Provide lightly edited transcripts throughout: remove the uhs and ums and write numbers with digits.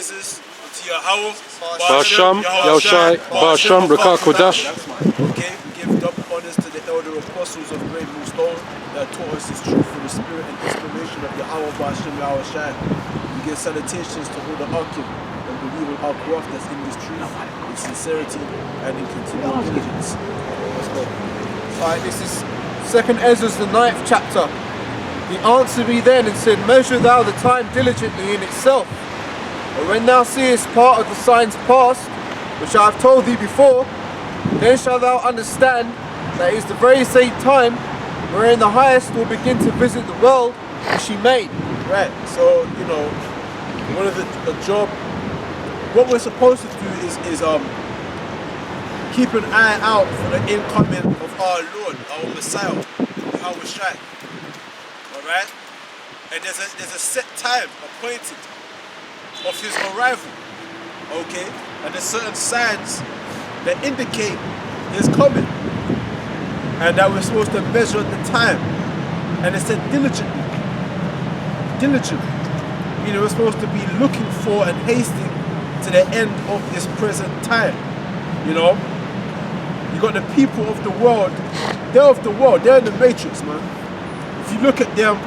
praises unto Yahweh, Basham, Yahushai, Basham, Raka Kodash. Okay, we give double honors to the elder apostles of Great Millstone that taught us this truth for the spirit and inspiration of Yahweh Basham Yahushai. We give salutations to all the Akim and believe in our craft that's in this truth, in sincerity and in continual diligence. Let's go. Alright, this is 2nd Ezra, the 9th chapter. He answered me then and said, measure thou the time diligently in itself. And when thou seest part of the signs past, which I have told thee before, then shalt thou understand that it is the very same time wherein the highest will begin to visit the world which he made. Right, so, you know, one of the job, what we're supposed to do is keep an eye out for the incoming of our Lord, our Messiah, Yahweh Shai. Alright? And there's a set time appointed of his arrival. Okay? And there's certain signs that indicate his coming. And that we're supposed to measure the time. And it said diligently. Diligent. Meaning we're supposed to be looking for and hasting to the end of this present time. You know? You got the people of the world, they're of the world, they're in the matrix, man. If you look at them,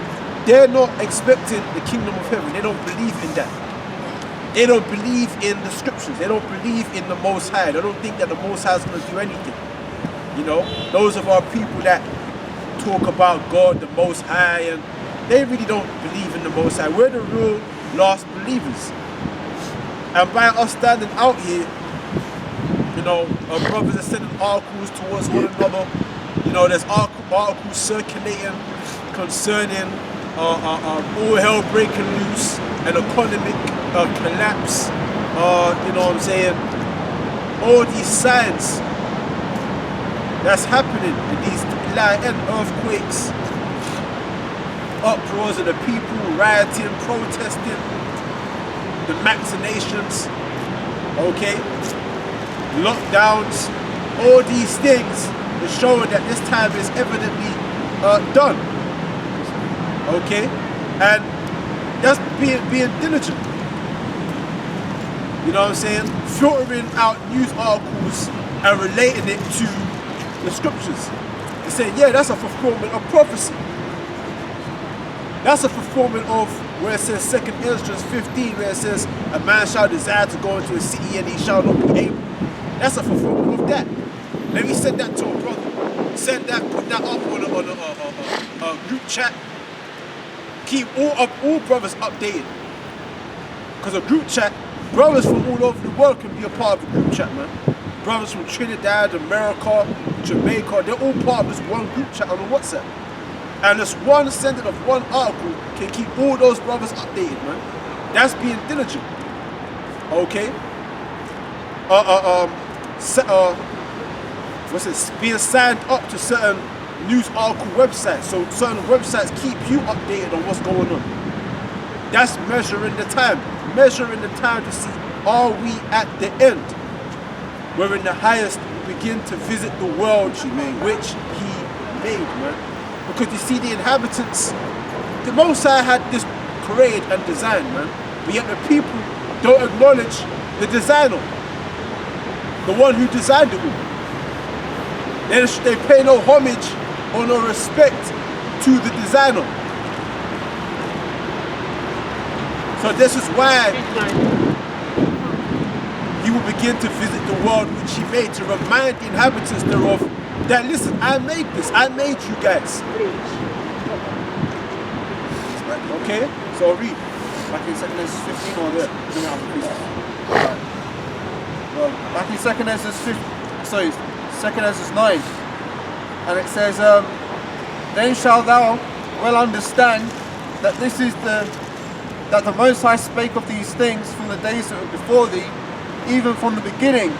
they're not expecting the kingdom of heaven. They don't believe in that. They don't believe in the scriptures. They don't believe in the Most High. They don't think that the Most High is going to do anything. You know, those of our people that talk about God, the Most High, and they really don't believe in the Most High. We're the real lost believers. And by us standing out here, you know, our brothers are sending articles towards one another. You know, there's articles circulating concerning all hell breaking loose, an economic collapse, you know what I'm saying? All these signs that's happening, these and earthquakes, uproars of the people, rioting, protesting, the machinations, okay? Lockdowns, all these things are showing that this time is evidently done. Okay? And that's being diligent. You know what I'm saying? Filtering out news articles and relating it to the scriptures. And saying, yeah, that's a fulfillment of prophecy. That's a fulfillment of where it says 2nd Ezra 15, where it says, a man shall desire to go into a city and he shall not be able. That's a fulfillment of that. Let me send that to a brother. Send that, put that up on a group chat. Keep all brothers updated. Because a group chat, brothers from all over the world can be a part of a group chat, man. Brothers from Trinidad, America, Jamaica, they're all part of this one group chat on the WhatsApp. And this one sending of one article can keep all those brothers updated, man. That's being diligent. Okay? Being signed up to certain news article websites, so certain websites keep you updated on what's going on. That's measuring the time to see, are we at the end, wherein the highest will begin to visit the world which he made, man. Because you see, the inhabitants, the Most High had this created and designed, man, but yet the people don't acknowledge the designer, the one who designed it all. They pay no homage or no respect to the designer. So this is why he will begin to visit the world which he made, to remind the inhabitants thereof that, listen, I made this, I made you guys. Okay, so read. Back in 2nd Ezra 15 or there? Back in 2nd Ezra 15, sorry, 2nd Ezra 9, and it says, then shalt thou well understand that this is that the Most High spake of these things from the days that were before thee, even from the beginning.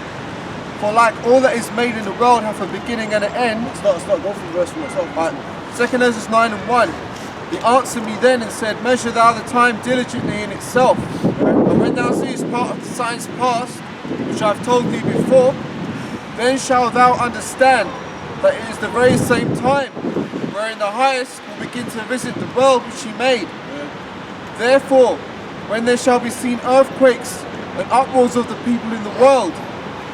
For like all that is made in the world hath a beginning and an end. Stop, go from verse 1. Right. 2nd Ezra 9 and 1. He answered me then and said, measure thou the time diligently in itself. And when thou seest part of the signs past, which I have told thee before, then shalt thou understand that it is the very same time wherein the highest will begin to visit the world which he made. Therefore, when there shall be seen earthquakes and uproars of the people in the world,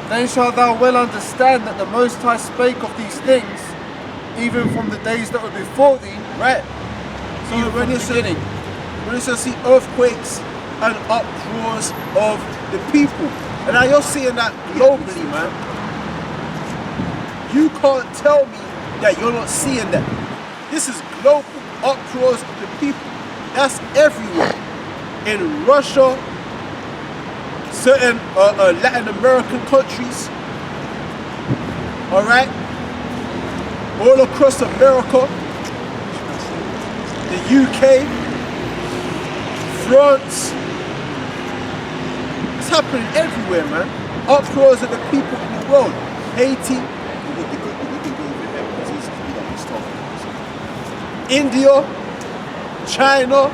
then shalt thou well understand that the Most High spake of these things, even from the days that were before thee. Right. So when you see earthquakes and uproars of the people, and now you're seeing that globally, man. You can't tell me that you're not seeing that. This is global uproars of the people. That's everywhere. In Russia, certain Latin American countries, all right, all across America, the UK, France. It's happening everywhere, man. Uproars of the people in the world. Haiti, India, China.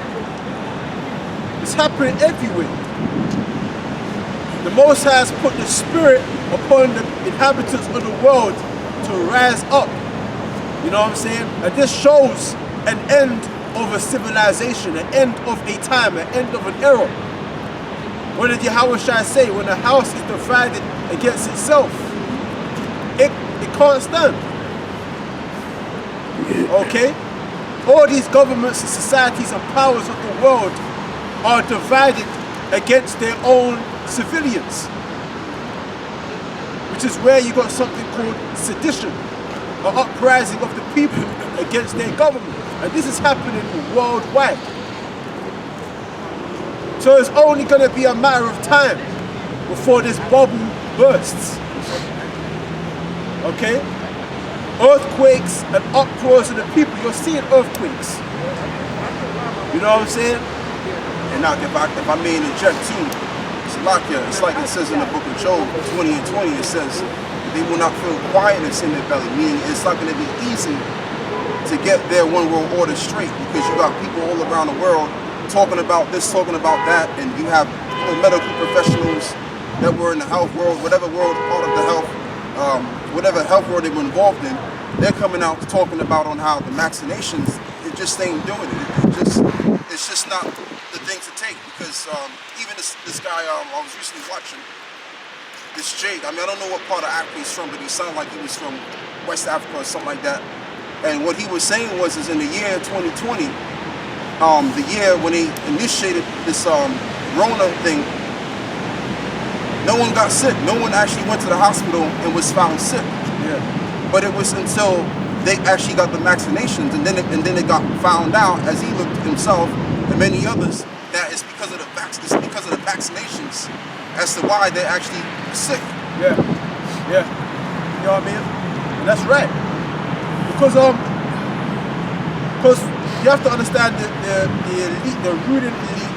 It's happening everywhere. The Most High has put the spirit upon the inhabitants of the world to rise up. You know what I'm saying? And this shows an end of a civilization, an end of a time, an end of an era. What did Yahweh Shai say? When a house is divided against itself, it can't stand. Okay? All these governments and societies and powers of the world are divided against their own civilians, which is where you got something called sedition, an uprising of the people against their government. And this is happening worldwide. So it's only going to be a matter of time before this bubble bursts. Okay? Earthquakes and uproars of the people. You're seeing earthquakes. You know what I'm saying? And now, if I may interject too, it's like it says in the book of Job 20 and 20, it says, they will not feel quietness in their belly, meaning it's not going to be easy to get their one world order straight, because you got people all around the world talking about this, talking about that, and you have medical professionals that were in the health world, whatever world part of the health, whatever health world they were involved in, they're coming out talking about on how the vaccinations, it just ain't doing it. It's just not the thing to take, because even this guy I was recently watching, this Jake, I don't know what part of Africa he's from, but he sounded like he was from West Africa or something like that. And what he was saying was, in the year 2020, the year when they initiated this Rona thing, no one got sick. No one actually went to the hospital and was found sick. Yeah. But it was until they actually got the vaccinations, and then it got found out, as he looked himself and many others, that it's because of the vaccinations as to why they're actually sick. Yeah. Yeah. You know what I mean? And that's right. Because you have to understand that the elite, the ruling elite,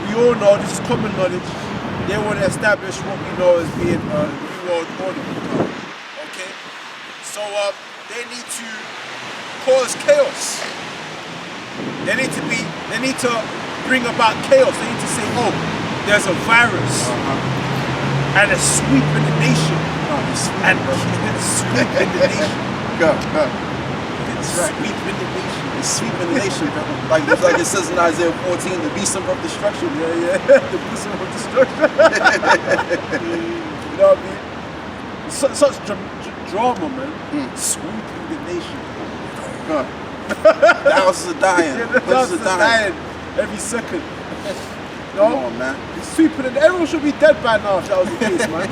we all know, this is common knowledge, they want to establish what we know as being the New World Order. Okay? So they need to cause chaos. They need to bring about chaos. They need to say, oh, there's a virus and it's sweeping the nation. And it's sweeping the nation. It's sweeping the nation. It's sweeping the nation, bro. Like it says in Isaiah 14, the beast of destruction. Yeah. The beast of destruction. You know what I mean? Such drama, man. Sweeping the nation. Thousands of dying. Thousands of dying every second. Come on, man. It's sweeping, and everyone should be dead by now if that was the case, man.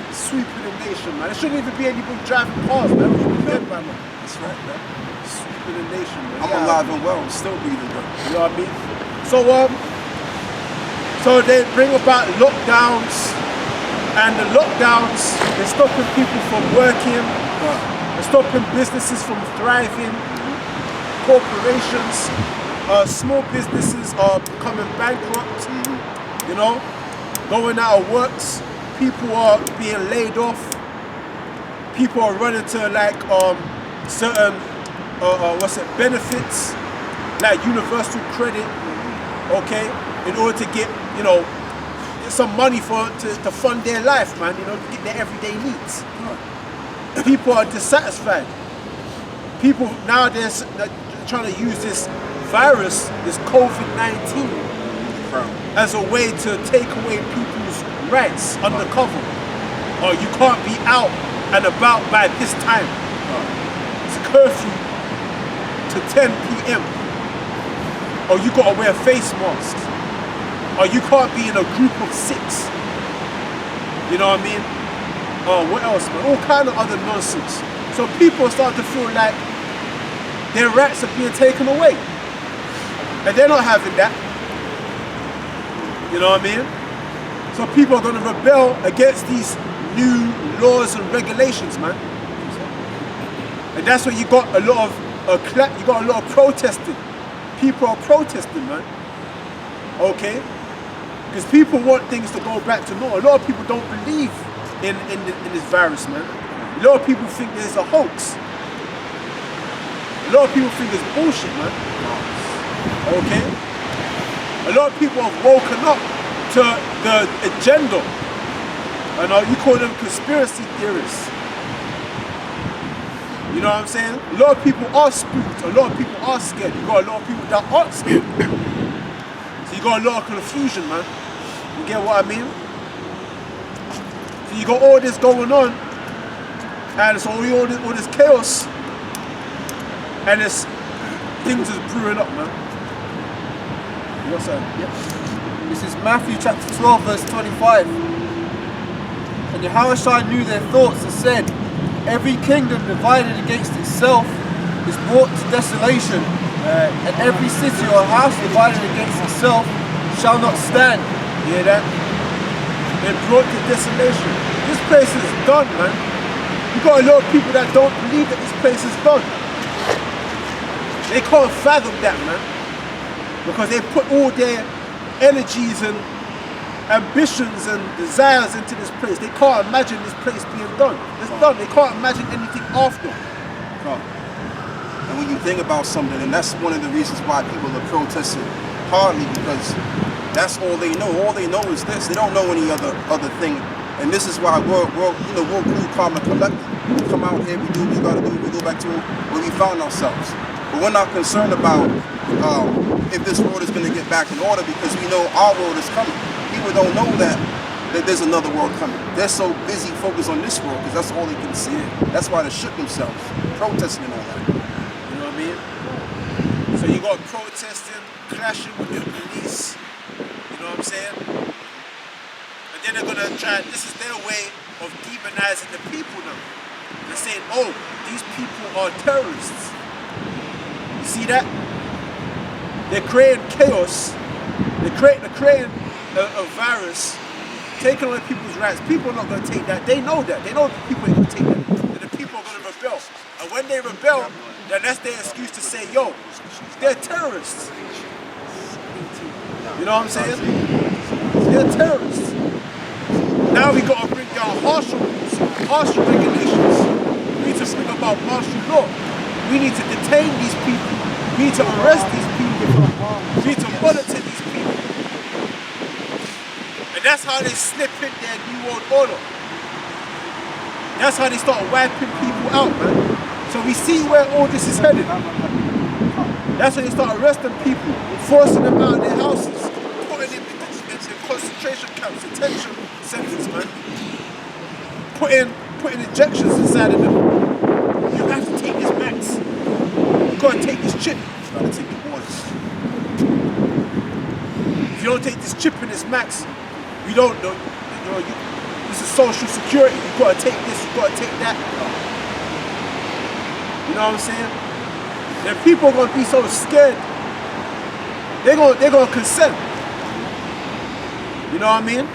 Sweeping the nation, man. There shouldn't even be anybody driving cars, man. Everyone should be dead by now. That's right, man. Sweeping the nation, man. I'm alive and well, still breathing, bro. You know what I mean? So they bring about lockdowns, and the lockdowns, they're stopping people from working, they're stopping businesses from thriving, corporations, small businesses are becoming bankrupt, you know, going out of works, people are being laid off, people are running to like certain benefits, like universal credit, okay, in order to get, you know, some money to fund their life, man, you know, to get their everyday needs. People are dissatisfied. People nowadays are trying to use this virus, this COVID-19, as a way to take away people's rights undercover. Or you can't be out and about by this time. It's a curfew to 10 p.m. Or you gotta wear face masks. Or you can't be in a group of 6. You know what I mean? What else, man? All kind of other nonsense. So people start to feel like their rights are being taken away. And they're not having that. You know what I mean? So people are gonna rebel against these new laws and regulations, man. And that's why you got a lot of protesting. People are protesting, man. Okay? Because people want things to go back to normal. A lot of people don't believe in this virus, man. A lot of people think there's a hoax. A lot of people think it's bullshit, man. Okay? A lot of people have woken up to the agenda. And you call them conspiracy theorists. You know what I'm saying? A lot of people are spooked. A lot of people are scared. You got a lot of people that aren't scared. So you got a lot of confusion, man. You get what I mean? So you got all this going on, and it's all this chaos, and it's things is brewing up, man. What's that? Yep. This is Matthew chapter 12, verse 25. And Yahushua knew their thoughts and said, every kingdom divided against itself is brought to desolation, and every city or house divided against itself shall not stand. You hear that? They're brought to desolation. This place is done, man. You got a lot of people that don't believe that this place is done. They can't fathom that, man. Because they put all their energies and ambitions and desires into this place. They can't imagine this place being done. It's done. They can't imagine anything after. And when you think about something, and that's one of the reasons why people are protesting hardly, because that's all they know. All they know is this. They don't know any other thing. And this is why we're cool, calm, and collected. We come out here, we do what we gotta do, we go back to where we found ourselves. But we're not concerned about if this road is gonna get back in order, because we know our road is coming. People don't know that there's another world coming. They're so busy focused on this world because that's all they can see. That's why they shoot themselves, protesting and all that. You know what I mean? So you got protesting, clashing with the police. You know what I'm saying? And then they're gonna try. This is their way of demonizing the people now. They're saying, "Oh, these people are terrorists." You see that? They're creating chaos. They're creating a virus, taking away people's rights. People are not going to take that. They know that. They know that people ain't going to take that. That the people are going to rebel. And when they rebel, then that's their excuse to say, yo, they're terrorists. You know what I'm saying? They're terrorists. Now we got to bring down harsher rules, harsher regulations. We need to bring about martial law. We need to detain these people. We need to arrest these people. We need to monitor these people. And that's how they slip in their new world order. That's how they start wiping people out, man. So we see where all this is headed. That's when they start arresting people, forcing them out of their houses, putting them in concentration camps, detention centers, man. Putting injections inside of them. You have to take this max. You gotta take this chip. You gotta take the orders. If you don't take this chip and this max, you don't know. This is social security. You gotta take this. You gotta take that. You know what I'm saying? Then people are gonna be so scared. They're gonna consent. You know what I mean?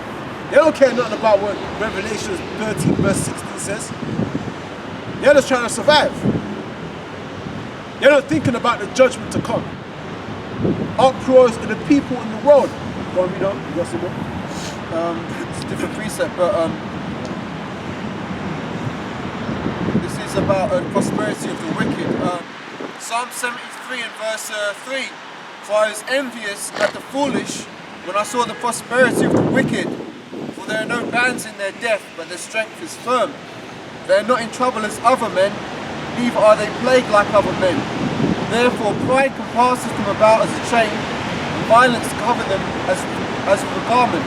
They don't care nothing about what Revelation 13 verse 16 says. They're just trying to survive. They're not thinking about the judgment to come. Uproars of the people in the world. Go on, read on. You got some more? It's a different precept, but this is about the prosperity of the wicked. Psalm 73 and verse 3. For I was envious at the foolish when I saw the prosperity of the wicked. For there are no bands in their death, but their strength is firm. They are not in trouble as other men, neither are they plagued like other men. Therefore pride compasses them about as a chain, and violence to cover them as with a garment.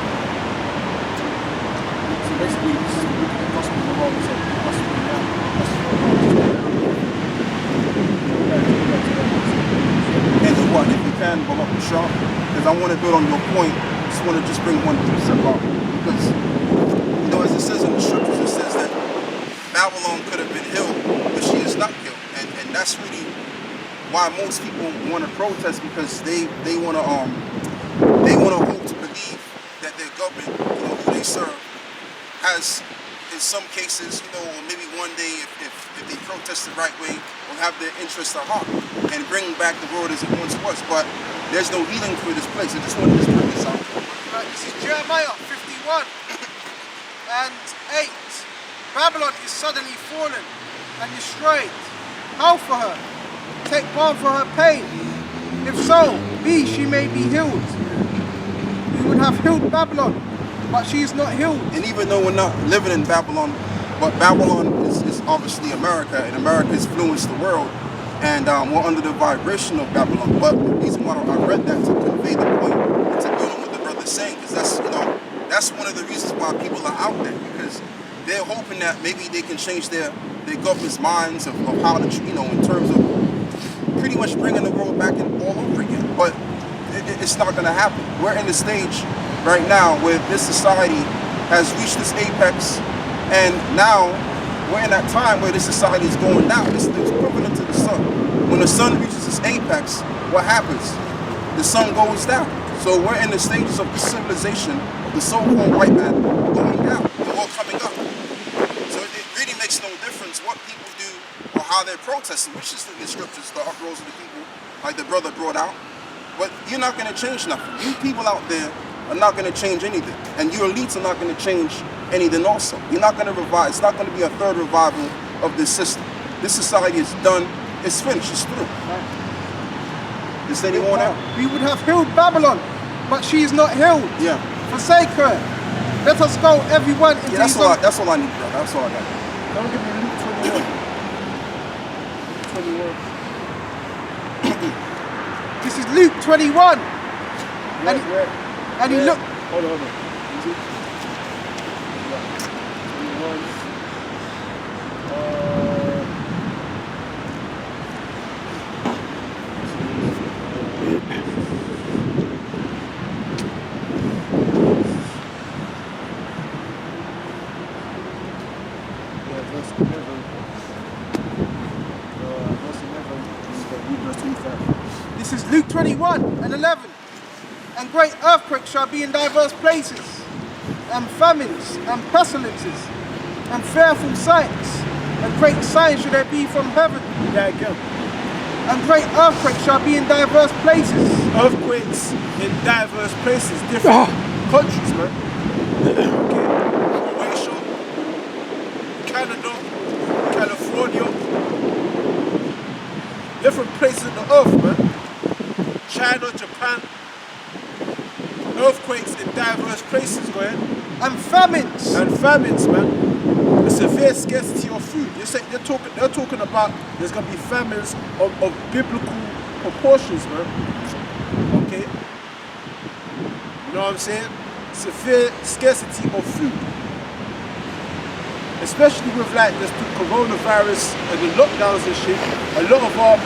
So basically, this is the gospel of the world. So the gospel of And what, if you can, go up the shop, because I want to build on your point. I just want to bring one precept up, because as it says in the scriptures, it says that Babylon could have been healed, but she is not healed, and that's really why most people want to protest, because they want to hope to believe that their government, who they serve, has in some cases, or maybe one day if they protest the right way, will have their interests at heart and bring back the world as it once was. But there's no healing for this place. I just wanted to bring this out. This is Jeremiah 51 and 8. Babylon is suddenly fallen and destroyed. Howl for her, take balm for her pain. If so, she may be healed. We would have healed Babylon, but she is not healed. And even though we're not living in Babylon, but Babylon is obviously America, and America has influenced the world, and we're under the vibration of Babylon. But the reason why I read that to convey the point, and to build on what the brother's saying, because that's one of the reasons why people are out there, because they're hoping that maybe they can change their government's minds of how to, in terms of pretty much bringing the world back in all over again. But it's not going to happen. We're in the stage right now where this society has reached its apex, and now we're in that time where this society is going down. It's equivalent to the sun. When the sun reaches its apex, what happens? The sun goes down. So we're in the stages of the civilization of the so-called white man going down, and we're coming up. So it really makes no difference what people do or how they're protesting, which is in the scriptures, the uproars of the people, like the brother brought out. But you're not going to change nothing. You people out there are not going to change anything. And you elites are not going to change anything also. You're not going to revive. It's not going to be a third revival of this system. This society is done. It's finished. It's through. Is anyone out? We would have healed Babylon, but she is not healed. Yeah. Forsake her. Let us go, everyone, into That's all I need, brother. That's all I got. Don't give me Luke 21. 21. This is Luke 21. And he looked. Hold on. Is it? 21. This is Luke 21 and 11. And great earthquakes shall be in diverse places, and famines, and pestilences, and fearful sights, and great signs shall there be from heaven. Yeah, again. And great earthquakes shall be in diverse places. Earthquakes in diverse places, different countries, man. Okay. Croatia, Canada, California, different places in the earth, man. China, Japan. Earthquakes in diverse places, go ahead. And famines. And famines, man. A severe scarcity of food. They're talking about there's going to be famines of biblical proportions, man. Okay? You know what I'm saying? Severe scarcity of food. Especially with like this coronavirus and the lockdowns and shit. A lot of our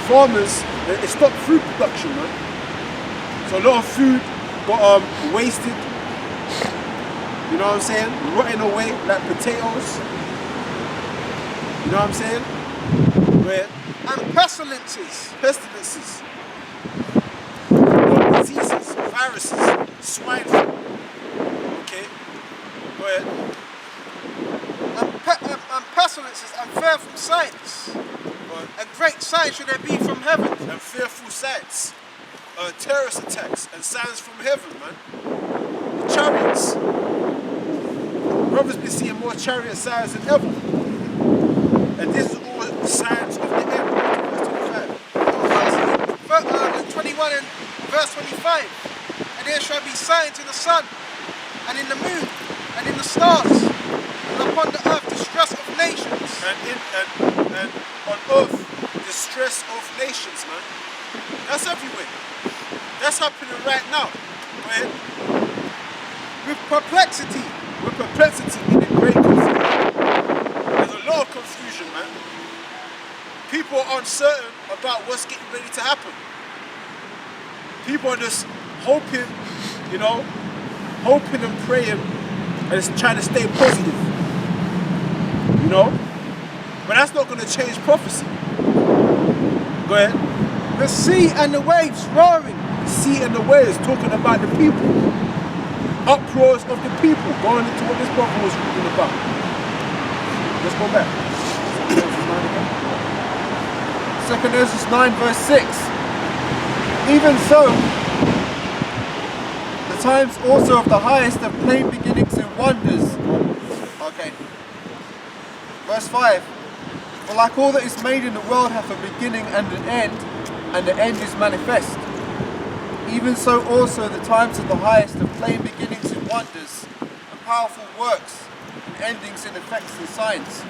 farmers, they stopped food production, man. So a lot of food got wasted, you know what I'm saying? Rotting away like potatoes. You know what I'm saying? Where and pestilences. Diseases, viruses, swine flu. Okay, go ahead. And pestilences and fearful sights. And great signs should there be from heaven. And fearful sights. Terrorist attacks and signs from heaven, man. Chariots. Brothers be seeing more chariot signs than ever. And this is all signs of the end. Verse 21 and verse 25. And there shall be signs in the sun, and in the moon, and in the stars, and upon the earth distress of nations. And on earth distress of nations, man. That's everywhere. That's happening right now. Go ahead. With perplexity. With perplexity and in great confusion. There's a lot of confusion, man. People are uncertain about what's getting ready to happen. People are just hoping, you know, hoping and praying and just trying to stay positive. You know? But that's not going to change prophecy. Go ahead. The sea and the waves roaring. The sea and the waves talking about the people. Uproars of the people going into what this prophet was reading about. Let's go back. 2 Ezra 9 verse 6. Even so, the times also of the highest have plain beginnings and wonders. Okay. Verse 5. For like all that is made in the world hath a beginning and an end, and the end is manifest. Even so also the times of the highest have plain beginnings and wonders, and powerful works, and endings in effects and signs.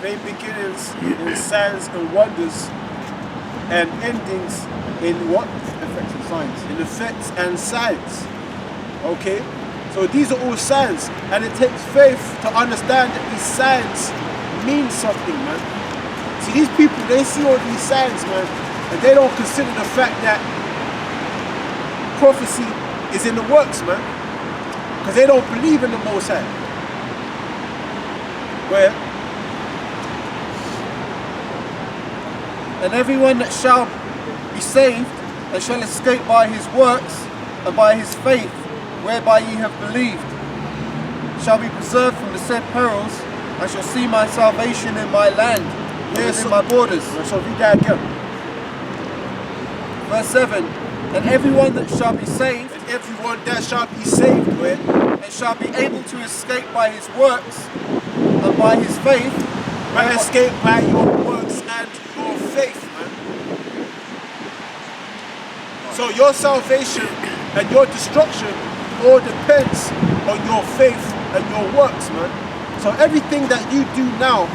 Plain beginnings in signs and wonders, and endings in what? Effects and signs. In effects and signs. Okay? So these are all signs, and it takes faith to understand that these signs mean something, man. See, these people, they see all these signs, man, and they don't consider the fact that prophecy is in the works, man, because they don't believe in the Most High. Go ahead. And everyone that shall be saved, and shall escape by his works, and by his faith, whereby ye have believed, shall be preserved from the said perils, and shall see my salvation in my land, yes, in my borders. So read that again. Verse 7. And everyone that shall be saved, and everyone that shall be saved, and shall be able to escape by his works, and by his faith, by escape by your works and your faith, man. So your salvation and your destruction all depends on your faith and your works, man. So everything that you do now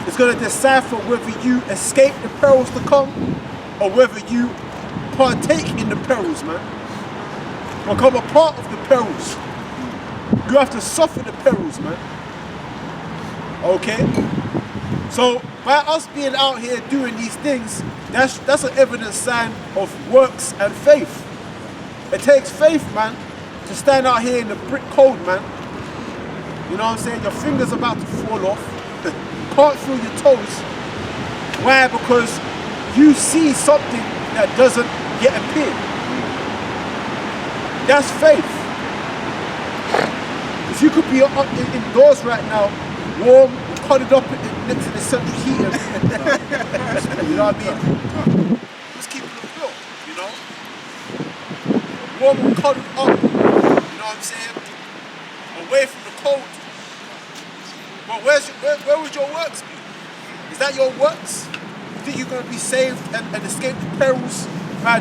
is going to decipher whether you escape the perils to come or whether you partake in the perils, man. Become a part of the perils. You have to suffer the perils, man. Okay? So by us being out here doing these things, that's an evident sign of works and faith. It takes faith, man, to stand out here in the brick cold, man. You know what I'm saying? Your finger's about to fall off. You can't feel your toes. Why? Because you see something that doesn't yet appear. That's faith. Because you could be indoors right now, warm, cuddled up next to the central heater. You know what I mean? Just keep it real, you know? Warm and cuddled up, you know what I'm saying? Away from the cold. But where would your works be? Is that your works? You think you're going to be saved and escape the perils by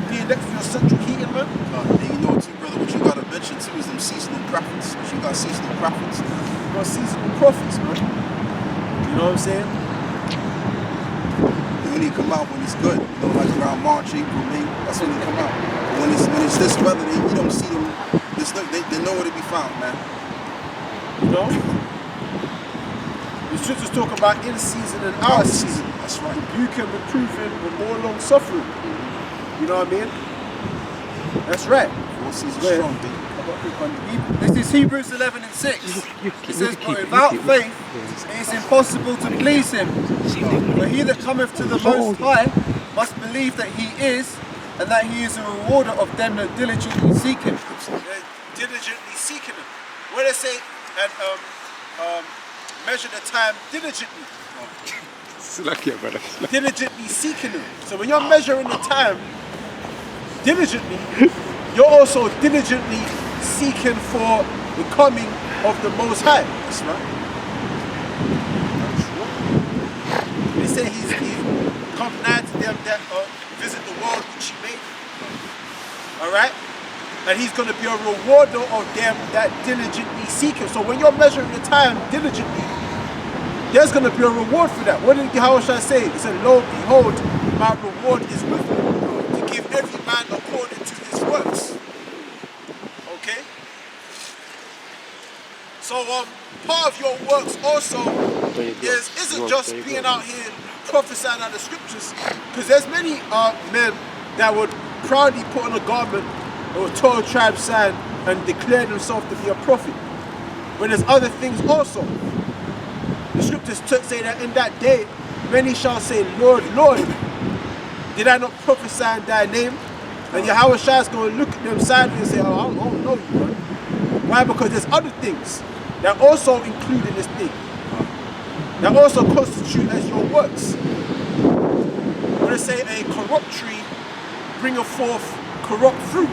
being next to your central heating, man? And you know too, brother, what you got to mention too is them seasonal prophets. You got seasonal prophets. You got seasonal prophets, man. You know what I'm saying? And when he come out, when it's good, you know, like around March, April, May, that's when they come out. But when it's this weather, you don't see them. They know where to be found, man. You know? The scriptures talk about in season and out of season. That's right. Rebuking, reproving, with more long suffering. You know what I mean? That's right. 4 seasons strong, baby. This is Hebrews 11 and 6. It says, but without faith it is impossible to please him. For he that cometh to the Most High must believe that he is, and that he is a rewarder of them that diligently seek him. They're diligently seeking him. What they say, and measure the time diligently. Diligently seeking him. So when you're measuring the time diligently, you're also diligently seeking for the coming of the Most High. That's right. They say he's come nigh to them that visit the world which he made. Alright? And he's going to be a rewarder of them that diligently seek him. So when you're measuring the time diligently, there's going to be a reward for that. What did Yahweh say? He said, lo, behold, my reward is with you to give give every man according to his works. Okay? So part of your works also isn't just being out here prophesying out the scriptures, because there's many men that would proudly put on a garment or a Torah tribe sign and declare themselves to be a prophet. But there's other things also. The scriptures say that in that day, many shall say, Lord, Lord, did I not prophesy in thy name? And Yahweh Shai is going to look at them sideways and say, oh, I don't know you, man. Why? Because there's other things that also include in this thing, that also constitute as your works. When they say a corrupt tree bringeth forth corrupt fruit.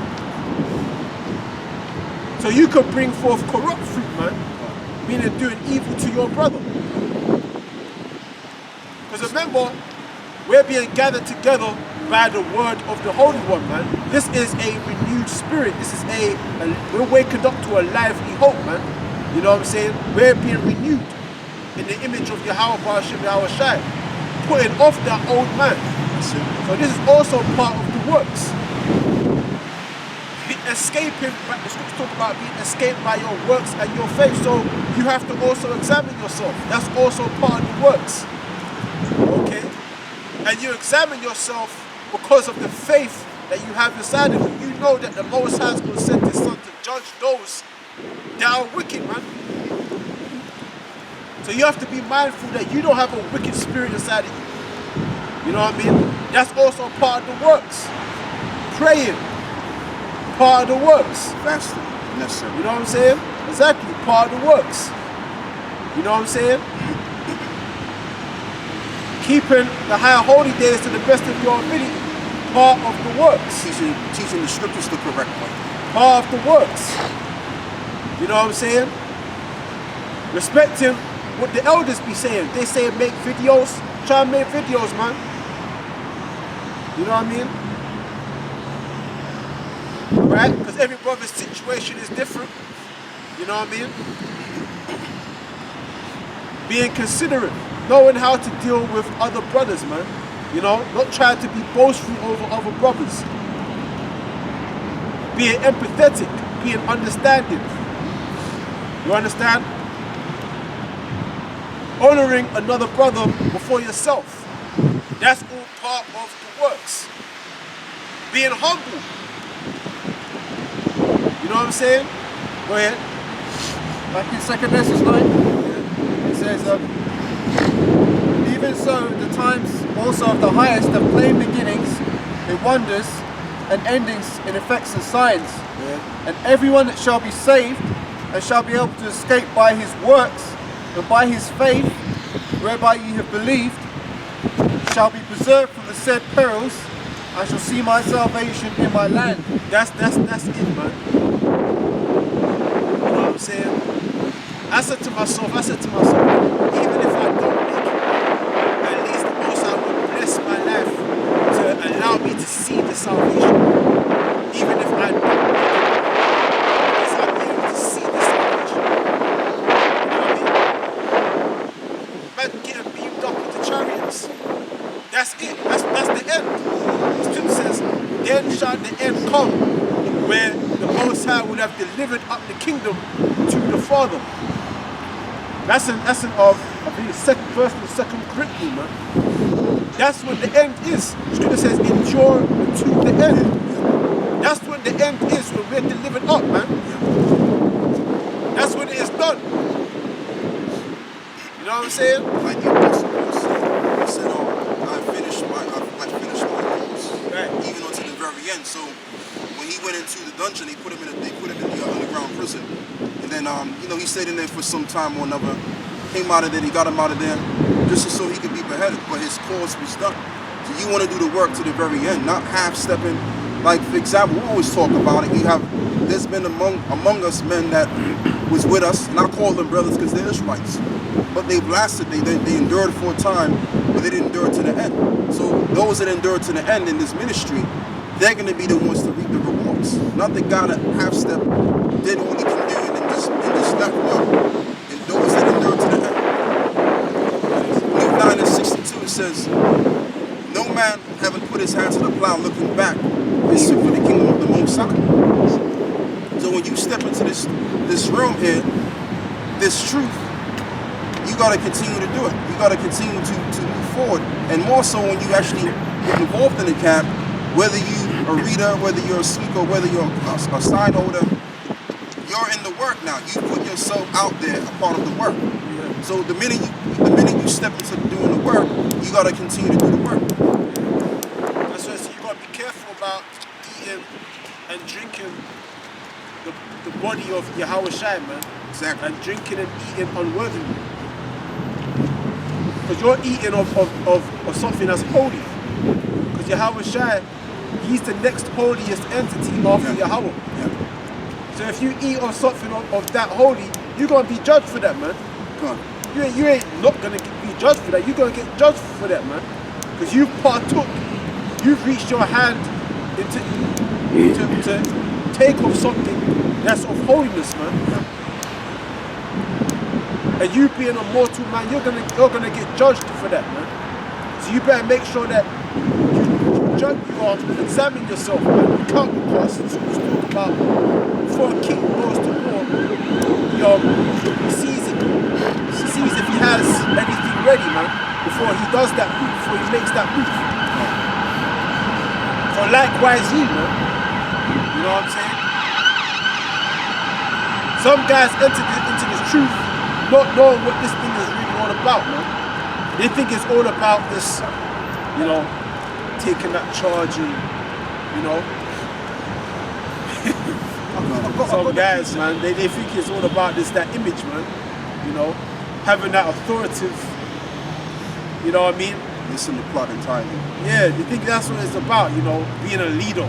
So you could bring forth corrupt fruit, man, meaning doing evil to your brother. Because remember, we're being gathered together by the word of the Holy One, man. This is a renewed spirit. This is we're waking up to a lively hope, man. You know what I'm saying? We're being renewed in the image of Yahweh Ba'ashem Yahweh Shai, putting off that old man. So this is also part of the works. Escaping, the scriptures talk about being escaped by your works and your faith. So you have to also examine yourself. That's also part of the works. Okay? And you examine yourself because of the faith that you have inside of you. You know that the Most High is going to send His Son to judge those that are wicked, man. So you have to be mindful that you don't have a wicked spirit inside of you. You know what I mean? That's also part of the works. Praying, part of the works. Fasting, necessary. You know what I'm saying? Exactly, part of the works. You know what I'm saying? Keeping the high holy days to the best of your ability, part of the works. Teaching the scriptures the correct way. Part of the works. You know what I'm saying? Respecting what the elders be saying. They say make videos, try and make videos, man. You know what I mean? Right? Because every brother's situation is different. You know what I mean? Being considerate, knowing how to deal with other brothers, man. You know, not trying to be boastful over other brothers. Being empathetic, being understanding. You understand? Honoring another brother before yourself. That's all part of the works. Being humble. You know what I'm saying? Go ahead. Back in 2nd Esdras 9, it says, even so the times also of the highest have plain beginnings in wonders and endings in effects and signs. Yeah. And everyone that shall be saved and shall be able to escape by his works and by his faith, whereby ye have believed, shall be preserved from the said perils. I shall see my salvation in my land. That's it, man. You know what I'm saying? I said to myself, even if I don't make it, at least the Most High will bless my life to allow me to see the salvation. Even if I don't make it, at least I'll be able to see the salvation. You know what I mean? Man getting beamed up with the chariots. That's it. That's the end. The scripture says, then shall the end come, where the Most High will have delivered up the kingdom to the Father. That's in I think the second verse of the 2nd Corinthians, man. That's when the end is. The scripture says, endure to the end. That's when the end is, when we're delivered up, man. That's when it is done. You know what I'm saying? Like the apostle Paul said, I finished my course, Right. even unto the very end. So when he went into the dungeon, they put him in the underground prison, and then he stayed in there for some time or another. Came out of there, they got him out of there, just so he could be beheaded. But his cause was done. So you want to do the work to the very end, not half-stepping. Like, for example, we always talk about it. There's been among us men that was with us, and I call them brothers because they're Israelites. But they've lasted, they endured for a time, but they didn't endure to the end. So those that endured to the end in this ministry, they're going to be the ones to reap the rewards. Not the guy that half-step did all he can do and just left. No. And those that endured to the end. Luke 9:62, it says, no man haven't put his hand to the plow looking back, is for the kingdom of the Most High. So when you step into this realm here, this truth, you gotta continue to do it. You gotta continue to move forward. And more so when you actually get involved in the camp, whether you're a reader, whether you're a speaker, whether you're a sign holder, you're in the work now. You put yourself out there, a part of the work. So the minute you step into doing the work, you gotta continue to do the work. That's right. So you gotta be careful about eating and drinking the body of Yahweh Shai, man. Exactly. And drinking and eating unworthily. Because you're eating of something that's holy. Because Yahweh Shai, he's the next holiest entity after Yahweh. Yeah. So if you eat of something of that holy, you're gonna be judged for that, man. Come on. You ain't not gonna be judged for that. You're gonna get judged for that, man. Because you've partook, you've reached your hand into to take off something that's of holiness, man. And you being a mortal man, you're gonna get judged for that, man. So you better make sure that you examine yourself, man. You count the costs. It's talk about before a king goes to war, he sees if he has anything ready, man, before he does that move, before he makes that move. So likewise you, man. You know what I'm saying? Some guys enter into this truth not knowing what this thing is really all about, man. They think it's all about this, you know, taking that charge and, you know. Some guys, man, they think it's all about that image, man. You know, having that authoritative, you know what I mean? Listen to plot entirely. Yeah, they think that's what it's about, you know, being a leader.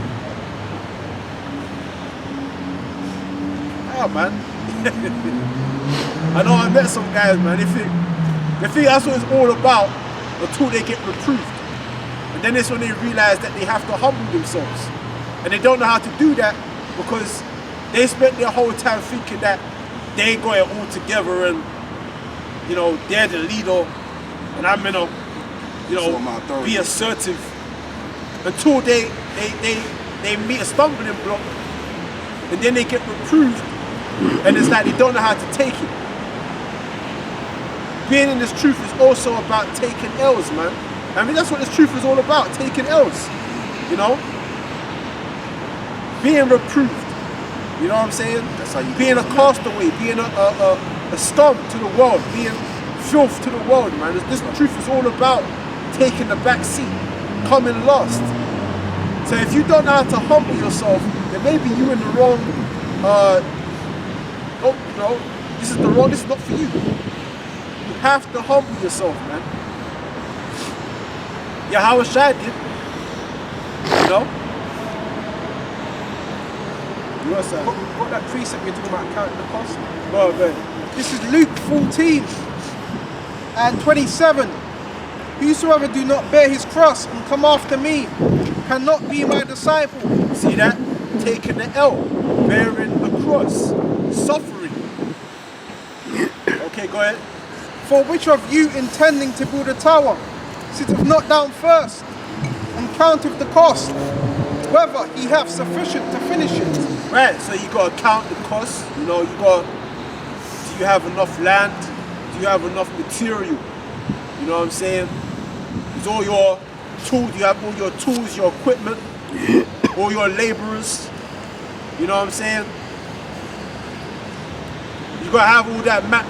Oh, man. I know I met some guys, man, they think that's what it's all about until they get reproved. And then it's when they realize that they have to humble themselves. And they don't know how to do that because they spent their whole time thinking that they ain't got it all together and, you know, they're the leader and I'm gonna, you know, be assertive until they meet a stumbling block and then they get reproved and it's like they don't know how to take it. Being in this truth is also about taking L's, man. I mean, that's what this truth is all about, taking L's, you know? Being reproved, you know what I'm saying? That's how you being a castaway, being a scum to the world, being filth to the world, man. This truth is all about taking the back seat, coming last. So if you don't know how to humble yourself, then maybe you're in the wrong, this is not for you. You have to humble yourself, man. Yahweh Shai did, you know? What that precept you're talking about, counting the cost? Well, man. This is Luke 14 and 27. Whosoever do not bear his cross and come after me cannot be my disciple. See that? Taking the L, bearing the cross, suffering. Okay, go ahead. For which of you intending to build a tower sitteth not down first and counteth the cost, whether he have sufficient to finish it? Right, so you gotta count the cost, you know, do you have enough land? Do you have enough material? You know what I'm saying? Is all your tools, you have all your tools, your equipment, all your laborers, you know what I'm saying? You gotta have all that mapped